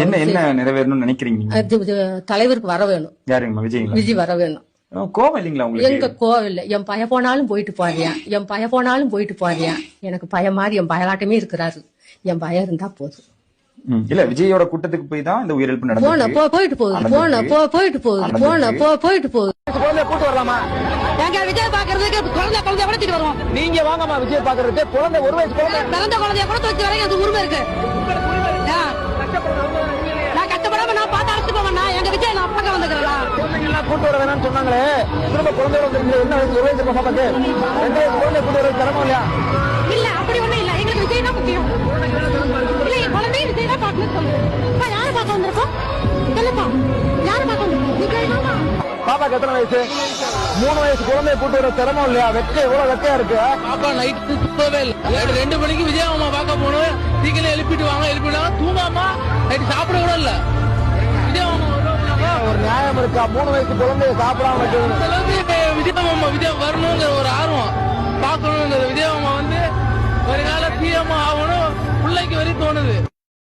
என்ன நிறைவேறணும்னு நினைக்கிறீங்க நீங்க? தலைவருக்கு வர வேணும். யாருங்கம்மா? விஜய் வர வேணும். கோவம் இல்லைங்களா உங்களுக்கு? எங்க கோவம் இல்ல. என் பய போனாலும் போயிட்டு போறியான். எனக்கு பய மாதிரி என் பயலாட்டமே இருக்கிறாரு. என் பயம் இருந்தா போதும். இல்ல, விஜயோட கூட்டத்துக்கு போய் தான் இந்த உயிரிழப்பு நடந்தது. போயிட்டு போகுது. கூட்டு வரலாமா? எங்க விஜய் பாக்குறதுக்கு குழந்தை வளர்த்திட்டு வரோம். நீங்க வாங்கம்மா விஜய் பாக்குறதுக்கு. குழந்தை 1 வயசு குழந்தை, பிறந்த குழந்தைய கூட தூக்கி வரைக்கும் அது உரிமை இருக்கு. நான் கஷ்டப்படாம நான் பார்த்து அழைச்சு போவேன். எங்க விஜய் நான் பக்கம் வந்துக்கிறேன். குழந்தைங்க கூட்டு வர வேணாம்னு சொன்னாங்களே, திரும்ப குழந்தை வந்து என்ன வயசு? 1 வயசு பாப்பாக்கு 2 வயசு குழந்தை கூட்டு வர சிரமம் இல்லையா? இல்ல, அப்படி ஒண்ணும் இல்ல. எங்களுக்கு விஜய் தான் முக்கியம். இல்ல, என் குழந்தைய விஜய் தான் பார்க்கணும் சொல்லுங்க. யாரை பார்க்க வந்திருக்கோம்? சொல்லுப்பா, யாரை பார்க்க வந்திருக்கோம்? விஜய் தான். பாப்பாக்கு எத்தனை வயசு? 3 வயசு குழந்தைய கூட்டு வர சிரமம் இல்லையா? எவ்வளவு வெக்கையா இருக்கு. பாப்பா நைட்டு தூங்கவே இல்லை. 2 மணிக்கு விஜய் அம்மா பார்க்க போனோம். சீக்கிரம் எழுப்பிடுவாங்க. தூங்காமா நைட்டு சாப்பிட கூட இல்ல. விஜய் ஒரு நியாயம் இருக்கா? 3 வயசு குழந்தைய சாப்பிடாம விஜய்